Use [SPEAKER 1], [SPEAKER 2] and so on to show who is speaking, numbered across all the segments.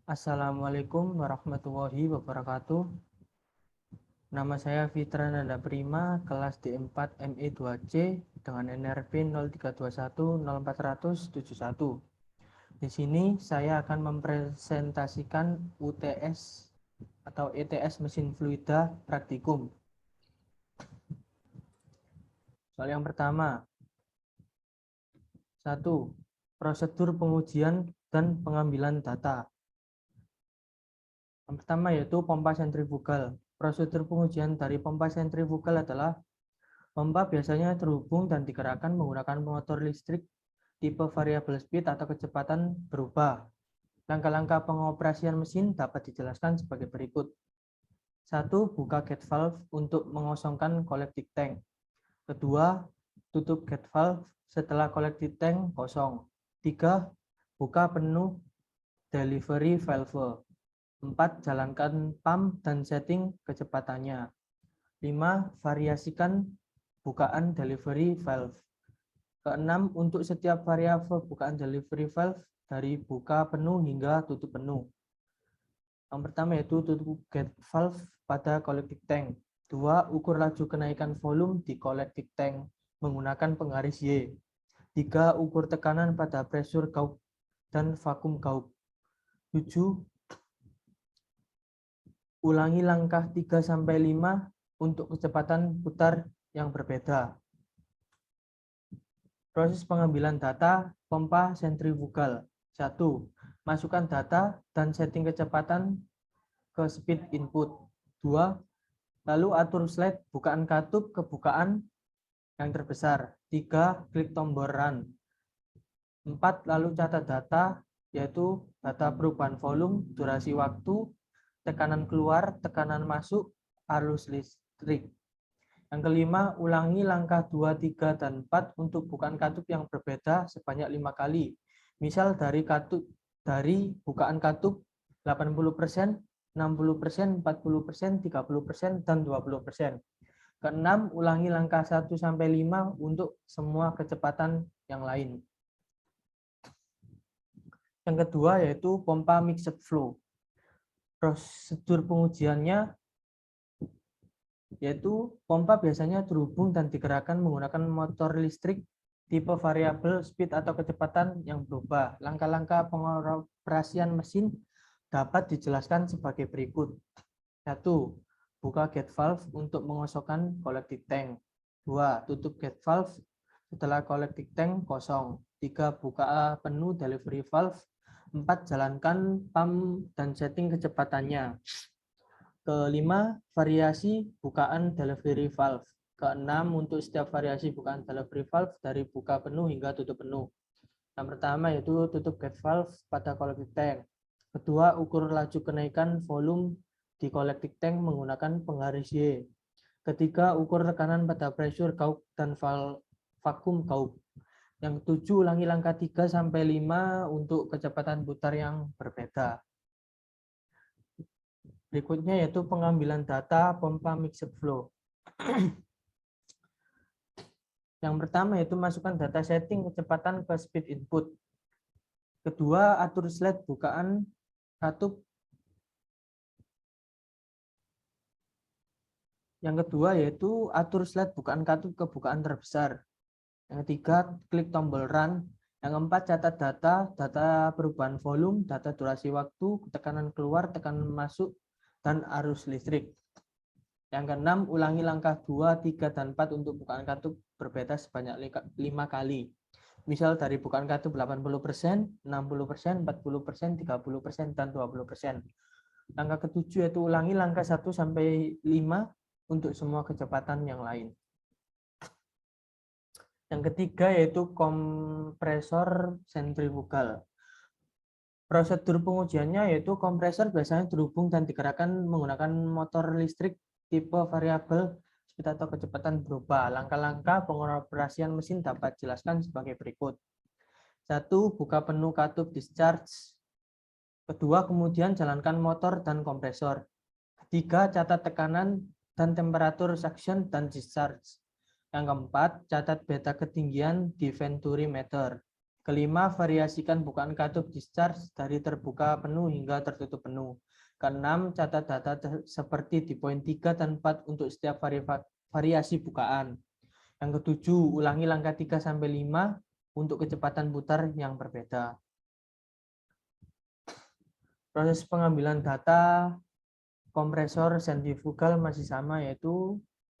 [SPEAKER 1] Assalamualaikum warahmatullahi wabarakatuh. Nama saya Fitra Nanda Prima, kelas D4 ME2C dengan NRP 03210471. Di sini saya akan mempresentasikan UTS atau ETS mesin fluida praktikum. Soal yang pertama, 1. Prosedur pengujian dan pengambilan data. Yang pertama yaitu pompa sentrifugal. Prosedur pengujian dari pompa sentrifugal adalah pompa biasanya terhubung dan digerakkan menggunakan motor listrik tipe variable speed atau kecepatan berubah. Langkah-langkah pengoperasian mesin dapat dijelaskan sebagai berikut. 1. Buka gate valve untuk mengosongkan collecting tank. Kedua, tutup gate valve setelah collecting tank kosong. 3. Buka penuh delivery valve. 4. Jalankan pump dan setting kecepatannya. 5. Variasikan bukaan delivery valve. Keenam, untuk setiap variabel bukaan delivery valve dari buka penuh hingga tutup penuh. Yang pertama yaitu tutup gate valve pada collecting tank. 2. Ukur laju kenaikan volume di collecting tank menggunakan penggaris Y. 3. Ukur tekanan pada pressure gauge dan vakum gauge. 7. Ulangi langkah 3-5 untuk kecepatan putar yang berbeda. Proses pengambilan data pompa sentrifugal. 1. Masukkan data dan setting kecepatan ke speed input. 2. Lalu atur slide bukaan katup ke bukaan yang terbesar. 3. Klik tombol run. 4. Lalu catat data, yaitu data perubahan volume, durasi waktu, tekanan keluar, tekanan masuk, arus listrik. Yang kelima, ulangi langkah 2, 3, dan 4 untuk bukaan katup yang berbeda sebanyak 5 kali. Misal dari bukaan katup 80%, 60%, 40%, 30%, dan 20%. Keenam, ulangi langkah 1-5 untuk semua kecepatan yang lain. Yang kedua yaitu pompa mixed flow. Prosedur pengujiannya yaitu pompa biasanya terhubung dan digerakkan menggunakan motor listrik tipe variable speed atau kecepatan yang berubah. Langkah-langkah pengoperasian mesin dapat dijelaskan sebagai berikut. 1. Buka gate valve untuk mengosongkan collecting tank. 2. Tutup gate valve setelah collecting tank kosong. 3. Buka penuh delivery valve. 4. Jalankan pump dan setting kecepatannya. Kelima, variasi bukaan delivery valve. Keenam, untuk setiap variasi bukaan delivery valve dari buka penuh hingga tutup penuh. Yang pertama yaitu tutup gate valve pada collecting tank. Kedua, ukur laju kenaikan volume di collecting tank menggunakan penggaris Y. Ketiga, ukur tekanan pada pressure gauge dan vakum gauge. Yang ketujuh, ulangi langkah 3-5 untuk kecepatan putar yang berbeda. Berikutnya yaitu pengambilan data pompa mixed flow. Yang pertama yaitu masukkan data setting kecepatan ke speed input. Kedua, atur slide bukaan katup. Yang kedua yaitu atur slide bukaan katup ke bukaan terbesar. Yang ketiga, klik tombol run. Yang keempat, catat data perubahan volume, data durasi waktu, tekanan keluar, tekanan masuk, dan arus listrik. Yang keenam, ulangi langkah 2, 3, dan 4 untuk bukaan katup berbeda sebanyak 5 kali. Misal dari bukaan katup 80%, 60%, 40%, 30%, dan 20%. Langkah ketujuh yaitu ulangi langkah 1-5 untuk semua kecepatan yang lain. Yang ketiga yaitu kompresor sentrifugal. Prosedur pengujiannya yaitu kompresor biasanya terhubung dan digerakkan menggunakan motor listrik tipe variabel speed atau kecepatan berubah. Langkah-langkah pengoperasian mesin dapat dijelaskan sebagai berikut. 1. Buka penuh katup discharge. Kedua, kemudian jalankan motor dan kompresor. Ketiga, catat tekanan dan temperatur suction dan discharge. Yang keempat, catat beta ketinggian di venturi meter. Kelima, variasikan bukaan katup discharge dari terbuka penuh hingga tertutup penuh. Keenam, catat data seperti di poin 3 dan 4 untuk setiap variasi bukaan. Yang ketujuh, ulangi langkah 3 sampai 5 untuk kecepatan putar yang berbeda. Proses pengambilan data kompresor sentrifugal masih sama, yaitu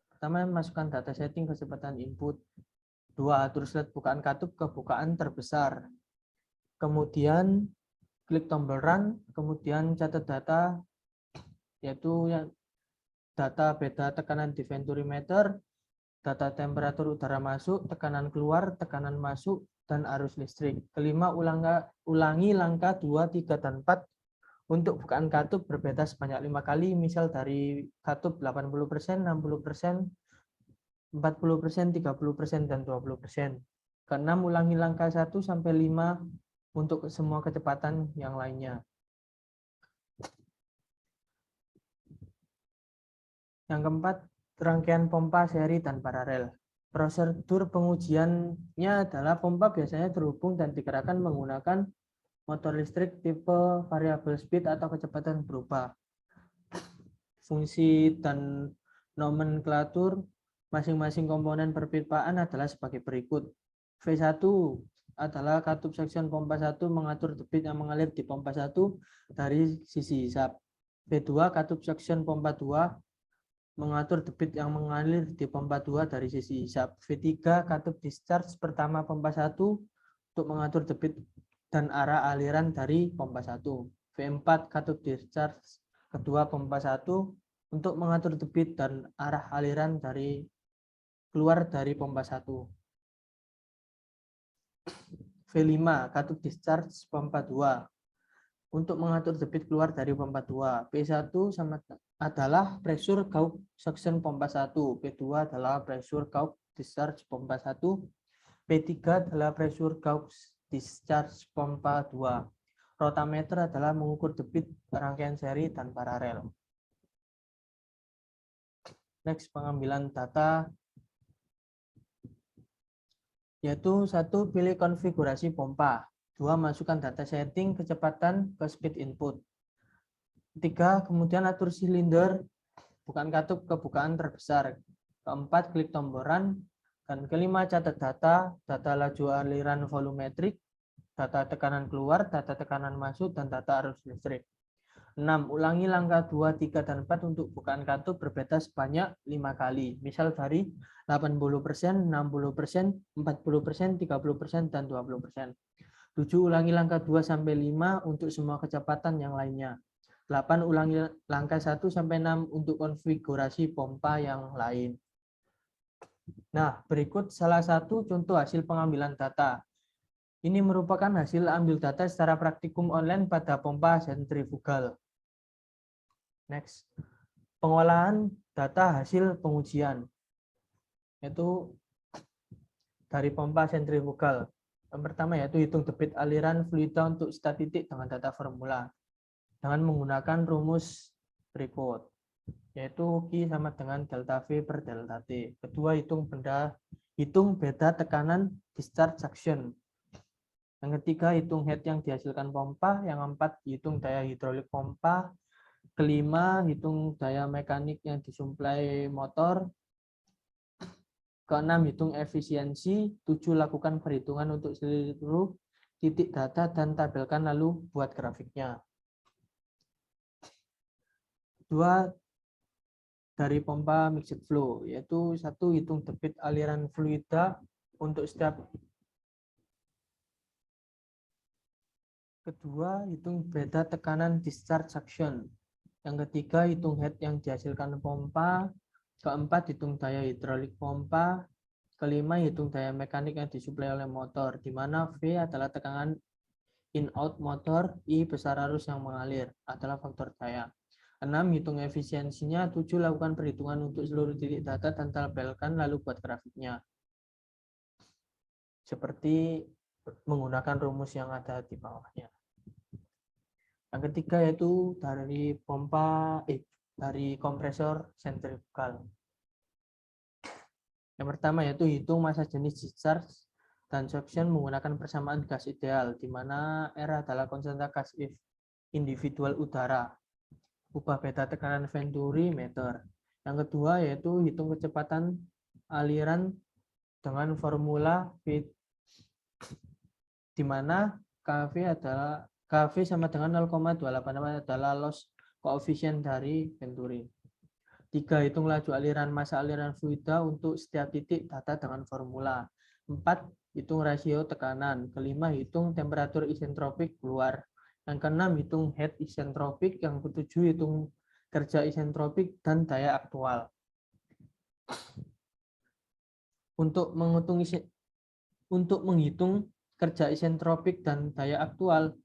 [SPEAKER 1] pertama masukkan data setting kecepatan input. 2. Atur slot bukaan katup ke bukaan terbesar. Kemudian klik tombol run, kemudian catat data, yaitu data beda tekanan di venturimeter, data temperatur udara masuk, tekanan keluar, tekanan masuk, dan arus listrik. Kelima, ulangi langkah 2, 3, dan 4 untuk bukaan katup berbeda sebanyak 5 kali, misal dari katup 80%, 60%, 40%, 30%, dan 20%. Keenam, ulangi langkah 1 sampai 5 untuk semua kecepatan yang lainnya. Yang keempat, rangkaian pompa seri dan paralel. Prosedur pengujiannya adalah pompa biasanya terhubung dan digerakkan menggunakan motor listrik tipe variable speed atau kecepatan berubah. Fungsi dan nomenklatur masing-masing komponen perpipaan adalah sebagai berikut. V1 adalah katup section pompa 1 mengatur debit yang mengalir di pompa 1 dari sisi hisap. V2 katup section pompa 2 mengatur debit yang mengalir di pompa 2 dari sisi hisap. V3 katup discharge pertama pompa 1 untuk mengatur debit dan arah aliran dari pompa 1. V4 katup discharge kedua pompa 1 untuk mengatur debit dan arah aliran dari keluar dari pompa 1. V5 katup discharge pompa 2 untuk mengatur debit keluar dari pompa 2. P1 adalah pressure gauge suction pompa 1. P2 adalah pressure gauge discharge pompa 1. P3 adalah pressure gauge discharge pompa 2. Rotameter adalah mengukur debit rangkaian seri dan paralel. Next, pengambilan data, yaitu 1. Pilih konfigurasi pompa. 2. Masukkan data setting kecepatan ke speed input. 3. Kemudian atur silinder bukaan katup ke bukaan terbesar. 4. Klik tombol run. Dan 5. Catat data laju aliran volumetrik, data tekanan keluar, data tekanan masuk, dan data arus listrik. 6. Ulangi langkah 2, 3, dan 4 untuk bukaan katup berbeda sebanyak 5 kali. Misal dari 80%, 60%, 40%, 30%, dan 20%. 7. Ulangi langkah 2 sampai 5 untuk semua kecepatan yang lainnya. 8. Ulangi langkah 1 sampai 6 untuk konfigurasi pompa yang lain. Nah, berikut salah satu contoh hasil pengambilan data. Ini merupakan hasil ambil data secara praktikum online pada pompa sentrifugal. Next. Pengolahan data hasil pengujian. Yaitu dari pompa sentrifugal. Yang pertama yaitu hitung debit aliran fluida untuk setiap titik dengan data formula dengan menggunakan rumus berikut, yaitu Q sama dengan delta V per delta T. Kedua, hitung beda tekanan discharge suction. Yang ketiga, hitung head yang dihasilkan pompa. Yang keempat, hitung daya hidrolik pompa. Kelima, hitung daya mekanik yang disuplai motor. Keenam, hitung efisiensi. 7, lakukan perhitungan untuk seluruh titik data dan tabelkan lalu buat grafiknya. 2 dari pompa mixed flow, yaitu 1, hitung debit aliran fluida untuk setiap. Kedua, hitung beda tekanan discharge suction. Yang ketiga, hitung head yang dihasilkan pompa. Keempat, hitung daya hidrolik pompa. Kelima, hitung daya mekanik yang disuplai oleh motor, di mana V adalah tekanan in-out motor, I besar arus yang mengalir adalah faktor daya. 6. Hitung efisiensinya. 7. Lakukan perhitungan untuk seluruh titik data dan tabelkan lalu buat grafiknya. Seperti menggunakan rumus yang ada di bawahnya. Yang ketiga yaitu dari kompresor sentrifugal. Yang pertama yaitu hitung massa jenis discharge dan suction menggunakan persamaan gas ideal, di mana R adalah konsentrasi gas individual udara. Ubah beta tekanan Venturi meter. Yang kedua yaitu hitung kecepatan aliran dengan formula V, di mana KV sama dengan 0,288 adalah loss koefisien dari Venturi. 3. Hitung laju aliran massa aliran fluida untuk setiap titik data dengan formula. 4. Hitung rasio tekanan. Kelima, hitung temperatur isentropik keluar. Yang keenam, hitung head isentropik. Yang ketujuh, hitung kerja isentropik dan daya aktual. Untuk menghitung kerja isentropik dan daya aktual,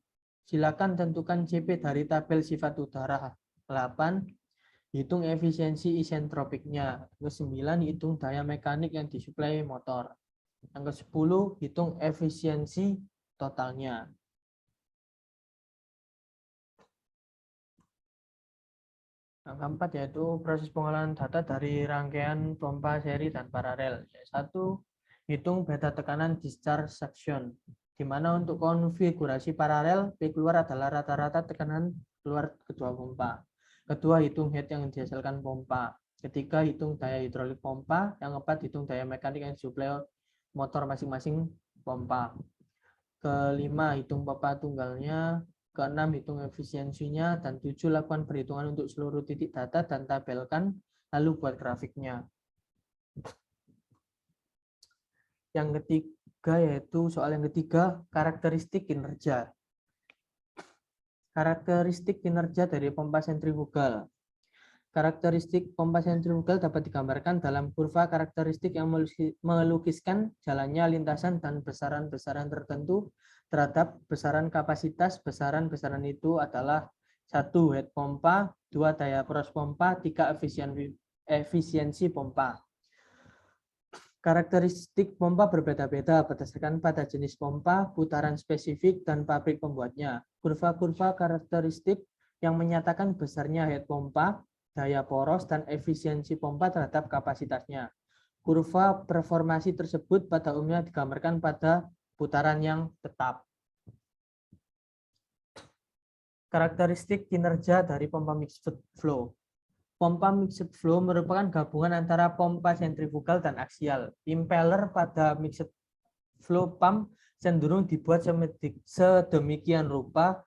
[SPEAKER 1] silakan tentukan CP dari tabel sifat udara. 8. Hitung efisiensi isentropiknya. Yang ke-9, hitung daya mekanik yang disuplai motor. Yang ke-10, hitung efisiensi totalnya. Yang keempat yaitu proses pengolahan data dari rangkaian pompa seri dan paralel. 1. Hitung beta tekanan discharge suction, di mana untuk konfigurasi paralel, P keluar adalah rata-rata tekanan keluar kedua pompa. Kedua, hitung head yang dihasilkan pompa. Ketiga, hitung daya hidrolik pompa. Yang keempat, hitung daya mekanik yang disuplai motor masing-masing pompa. Kelima, hitung pompa tunggalnya. Keenam, hitung efisiensinya. Dan 7, lakukan perhitungan untuk seluruh titik data dan tabelkan, lalu buat grafiknya. Yang ketiga yaitu soal yang ketiga, karakteristik kinerja. Karakteristik kinerja dari pompa sentrifugal. Karakteristik pompa sentrifugal dapat digambarkan dalam kurva karakteristik yang melukiskan jalannya lintasan dan besaran-besaran tertentu terhadap besaran kapasitas. Besaran-besaran itu adalah 1. Head pompa, 2. Daya poros pompa, 3. Efisiensi pompa. Karakteristik pompa berbeda-beda berdasarkan pada jenis pompa, putaran spesifik, dan pabrik pembuatnya. Kurva-kurva karakteristik yang menyatakan besarnya head pompa, daya poros, dan efisiensi pompa terhadap kapasitasnya. Kurva performasi tersebut pada umumnya digambarkan pada putaran yang tetap. Karakteristik kinerja dari pompa mixed flow. Pompa mixed flow merupakan gabungan antara pompa sentrifugal dan aksial. Impeller pada mixed flow pump cenderung dibuat sedemikian rupa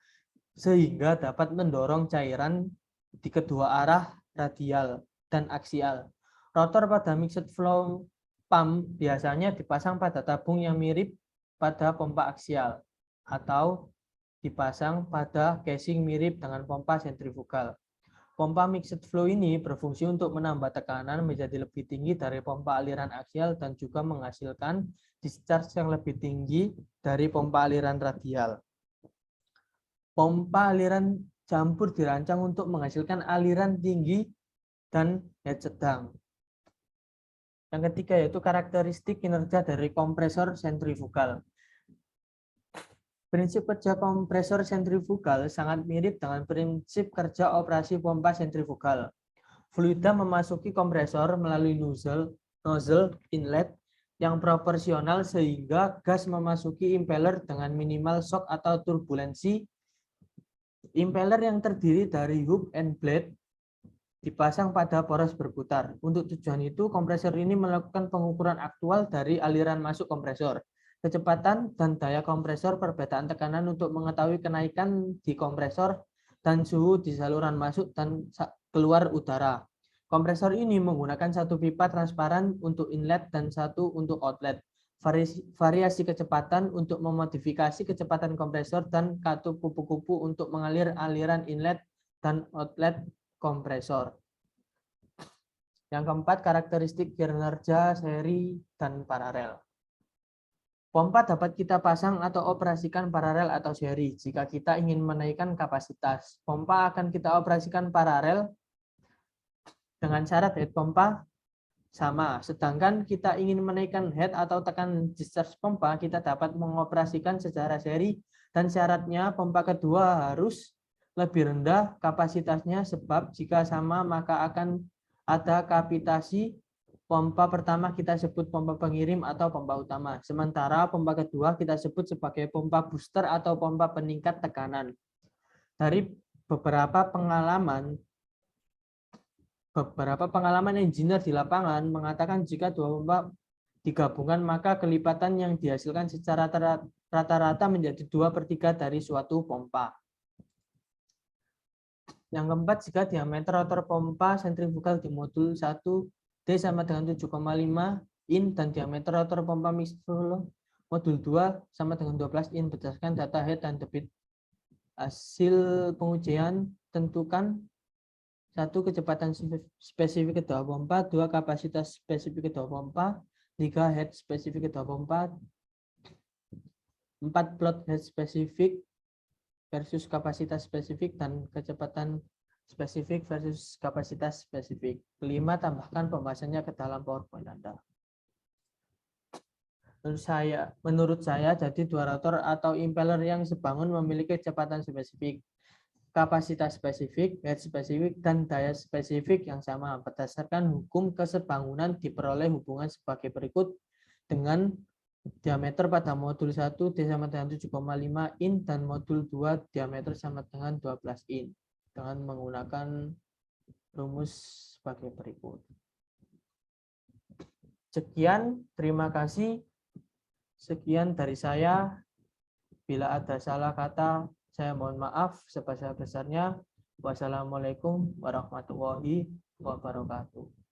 [SPEAKER 1] sehingga dapat mendorong cairan di kedua arah radial dan aksial. Rotor pada mixed flow pump biasanya dipasang pada tabung yang mirip pada pompa aksial atau dipasang pada casing mirip dengan pompa sentrifugal. Pompa mixed flow ini berfungsi untuk menambah tekanan menjadi lebih tinggi dari pompa aliran aksial dan juga menghasilkan discharge yang lebih tinggi dari pompa aliran radial. Pompa aliran campur dirancang untuk menghasilkan aliran tinggi dan head sedang. Yang ketiga yaitu karakteristik kinerja dari kompresor sentrifugal. Prinsip kerja kompresor sentrifugal sangat mirip dengan prinsip kerja operasi pompa sentrifugal. Fluida memasuki kompresor melalui nozzle inlet yang proporsional sehingga gas memasuki impeller dengan minimal shock atau turbulensi. Impeller yang terdiri dari hub and blade dipasang pada poros berputar. Untuk tujuan itu, kompresor ini melakukan pengukuran aktual dari aliran masuk kompresor, kecepatan dan daya kompresor, perbedaan tekanan untuk mengetahui kenaikan di kompresor, dan suhu di saluran masuk dan keluar udara. Kompresor ini menggunakan satu pipa transparan untuk inlet dan satu untuk outlet. Variasi kecepatan untuk memodifikasi kecepatan kompresor dan katup kupu-kupu untuk mengalir aliran inlet dan outlet kompresor. Yang keempat, karakteristik kinerja seri dan paralel. Pompa dapat kita pasang atau operasikan paralel atau seri jika kita ingin menaikkan kapasitas. Pompa akan kita operasikan paralel dengan syarat head pompa sama. Sedangkan kita ingin menaikkan head atau tekan discharge pompa, kita dapat mengoperasikan secara seri dan syaratnya pompa kedua harus lebih rendah kapasitasnya sebab jika sama maka akan ada kapitasi pompa pertama kita sebut pompa pengirim atau pompa utama. Sementara pompa kedua kita sebut sebagai pompa booster atau pompa peningkat tekanan. Dari beberapa pengalaman engineer di lapangan mengatakan jika dua pompa digabungkan maka kelipatan yang dihasilkan secara rata-rata menjadi 2/3 dari suatu pompa. Yang keempat, jika diameter rotor pompa sentrifugal di modul 1 D sama dengan 7,5 in dan diameter rotor pompa mixer modul 2 sama dengan 12 in berdasarkan data head dan debit hasil pengujian, tentukan 1. Kecepatan spesifik kedua pompa, 2. Kapasitas spesifik kedua pompa, 3. Head spesifik kedua pompa, 4. Plot head spesifik versus kapasitas spesifik dan kecepatan spesifik versus kapasitas spesifik. Kelima, tambahkan pembahasannya ke dalam PowerPoint Anda. Menurut saya, jadi dua rotor atau impeller yang sebangun memiliki kecepatan spesifik, kapasitas spesifik, head spesifik, dan daya spesifik yang sama. Berdasarkan hukum kesebangunan diperoleh hubungan sebagai berikut dengan diameter pada modul 1 D sama dengan 7,5 in dan modul 2 diameter sama dengan 12 in dengan menggunakan rumus sebagai berikut. Sekian, terima kasih. Sekian dari saya. Bila ada salah kata, saya mohon maaf sebesar-besarnya. Wassalamualaikum warahmatullahi wabarakatuh.